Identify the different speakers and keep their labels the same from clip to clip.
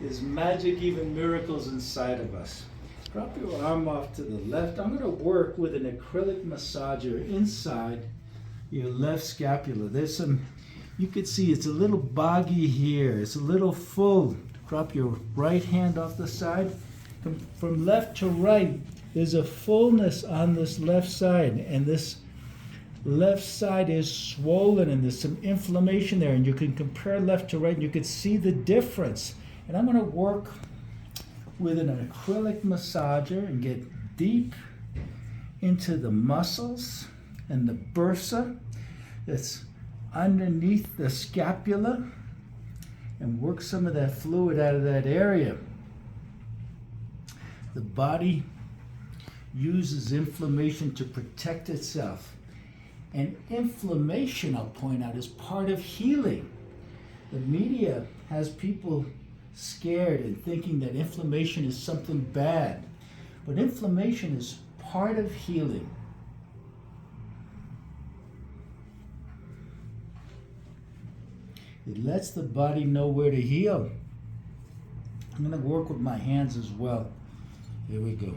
Speaker 1: There's magic, even miracles inside of us. Drop your arm off to the left. I'm going to work with an acrylic massager inside your left scapula. There's some, you can see it's a little boggy here. It's a little full. Drop your right hand off the side. From left to right, there's a fullness on this left side, and this left side is swollen and there's some inflammation there, and you can compare left to right and you can see the difference. And I'm going to work with an acrylic massager and get deep into the muscles and the bursa that's underneath the scapula and work some of that fluid out of that area. The body uses inflammation to protect itself. And inflammation, I'll point out, is part of healing. The media has people scared and thinking that inflammation is something bad. But inflammation is part of healing. It lets the body know where to heal. I'm going to work with my hands as well. Here we go.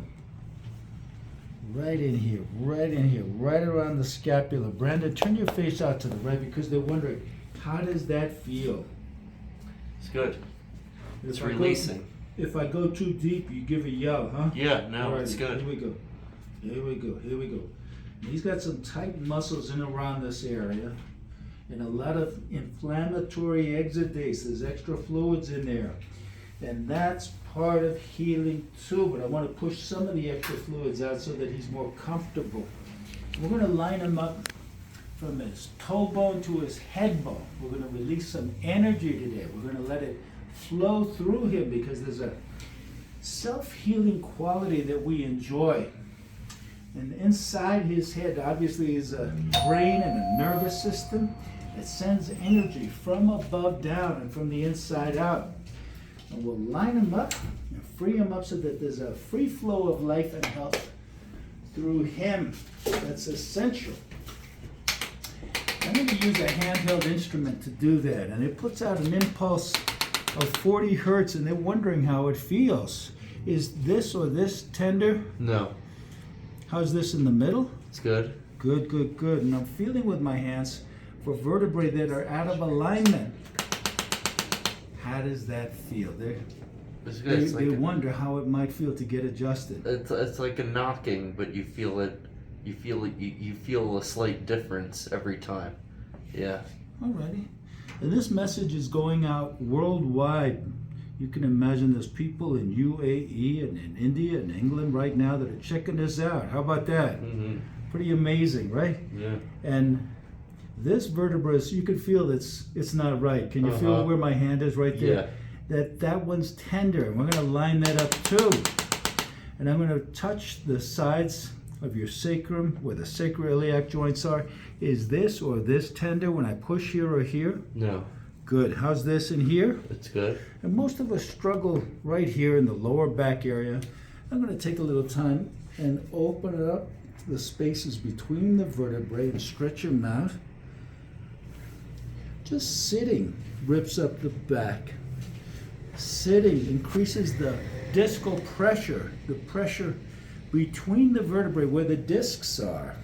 Speaker 1: Right in here, right around the scapula. Brandon, turn your face out to the right because they're wondering, how does that feel?
Speaker 2: It's good. It's releasing.
Speaker 1: If I go too deep, you give a yell, huh?
Speaker 2: Yeah, no,
Speaker 1: Alrighty,
Speaker 2: it's good.
Speaker 1: Here we go. Here we go. Here we go. And he's got some tight muscles in around this area and a lot of inflammatory exudates. There's extra fluids in there. And that's part of healing too, but I want to push some of the extra fluids out so that he's more comfortable. We're going to line him up from his toe bone to his head bone. We're going to release some energy today. We're going to let it flow through him because there's a self-healing quality that we enjoy. And inside his head obviously is a brain and a nervous system that sends energy from above down and from the inside out. And we'll line him up and free him up so that there's a free flow of life and health through him. That's essential. I'm going to use a handheld instrument to do that, and it puts out an impulse of 40 hertz, and they're wondering how it feels. Is this or this tender?
Speaker 2: No.
Speaker 1: How's this in the middle?
Speaker 2: It's good.
Speaker 1: Good, good, good. And I'm feeling with my hands for vertebrae that are out of alignment. How does that feel?
Speaker 2: It's good.
Speaker 1: They wonder how it might feel to get adjusted.
Speaker 2: It's like a knocking, but you feel it. You feel a slight difference every time. Yeah.
Speaker 1: Alrighty. And this message is going out worldwide. You can imagine there's people in UAE and in India and England right now that are checking this out. How about that?
Speaker 2: Mm-hmm.
Speaker 1: Pretty amazing, right?
Speaker 2: Yeah.
Speaker 1: And this vertebra, you can feel it's not right. Can you feel where my hand is right there?
Speaker 2: Yeah.
Speaker 1: That one's tender. We're going to line that up too. And I'm going to touch the sides of your sacrum where the sacroiliac joints are. Is this or this tender when I push here or here?
Speaker 2: No.
Speaker 1: Good. How's this in here?
Speaker 2: It's good.
Speaker 1: And most of us struggle right here in the lower back area. I'm going to take a little time and open it up the spaces between the vertebrae and stretch them out. Just sitting rips up the back. Sitting increases the discal pressure, the pressure between the vertebrae where the discs are.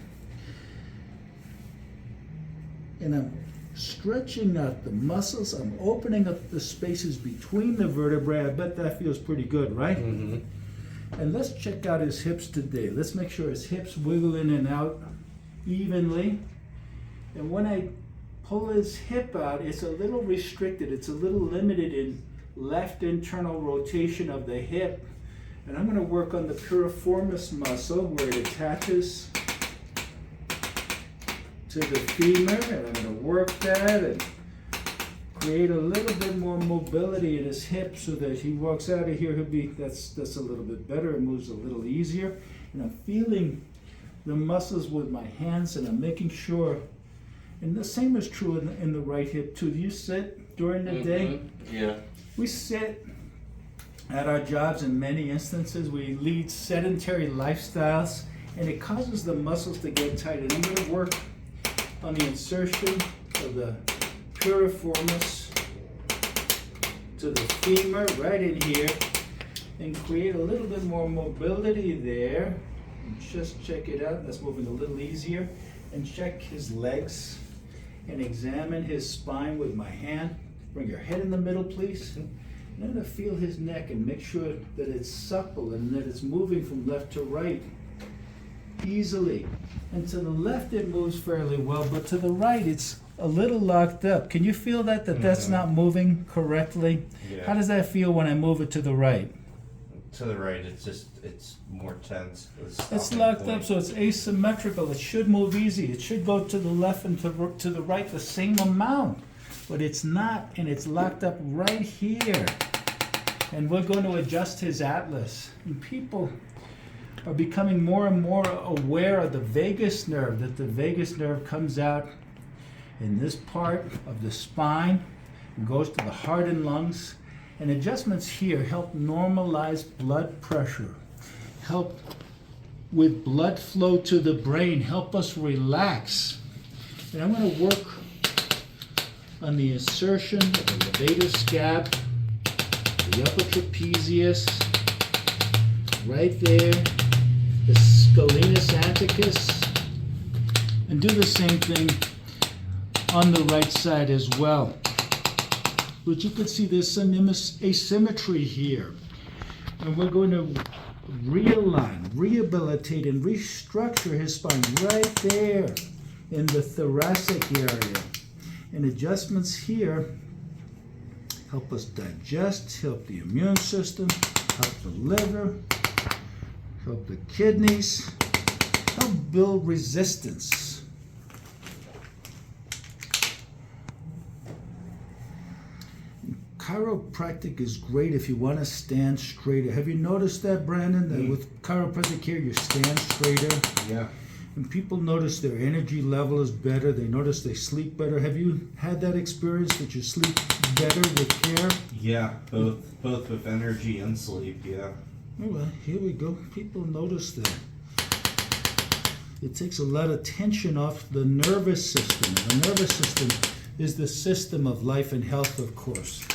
Speaker 1: And I'm stretching out the muscles. I'm opening up the spaces between the vertebrae. I bet that feels pretty good, right?
Speaker 2: Mm-hmm.
Speaker 1: And let's check out his hips today. Let's make sure his hips wiggle in and out evenly. And when I pull his hip out, it's a little restricted. It's a little limited in left internal rotation of the hip. And I'm going to work on the piriformis muscle where it attaches to the femur, and I'm going to work that and create a little bit more mobility in his hip so that he walks out of here, that's a little bit better, it moves a little easier. And I'm feeling the muscles with my hands, and I'm making sure, and the same is true in the right hip too. Do you sit during the day?
Speaker 2: Yeah.
Speaker 1: We sit at our jobs in many instances. We lead sedentary lifestyles, and it causes the muscles to get tight. And I'm going to work on the insertion of the piriformis to the femur, right in here, and create a little bit more mobility there. And just check it out. That's moving a little easier. And check his legs and examine his spine with my hand. Bring your head in the middle, please. And I'm going to feel his neck and make sure that it's supple and that it's moving from left to right easily. And to the left it moves fairly well, but to the right it's a little locked up. Can you feel that that's not moving correctly?
Speaker 3: Yeah.
Speaker 1: How does that feel when I move it to the right?
Speaker 3: To the right, it's more tense.
Speaker 1: It's locked up, so it's asymmetrical. It should move easy. It should go to the left and to the right the same amount, but it's not, and it's locked up right here. And we're going to adjust his atlas. And people are becoming more and more aware of the vagus nerve, that the vagus nerve comes out in this part of the spine and goes to the heart and lungs. And adjustments here help normalize blood pressure, help with blood flow to the brain, help us relax. And I'm going to work on the insertion of the levator scab, the upper trapezius, right there, the scalenus anticus, and do the same thing on the right side as well. But you can see there's some asymmetry here. And we're going to realign, rehabilitate, and restructure his spine right there in the thoracic area. And adjustments here help us digest, help the immune system, help the liver, help the kidneys, help build resistance. Chiropractic is great if you want to stand straighter. Have you noticed that, Brandon? That with chiropractic care, you stand straighter?
Speaker 3: Yeah.
Speaker 1: And people notice their energy level is better. They notice they sleep better. Have you had that experience that you sleep better with care?
Speaker 3: Yeah, both with energy and sleep, yeah.
Speaker 1: Oh, well, here we go. People notice that. It takes a lot of tension off the nervous system. The nervous system is the system of life and health, of course.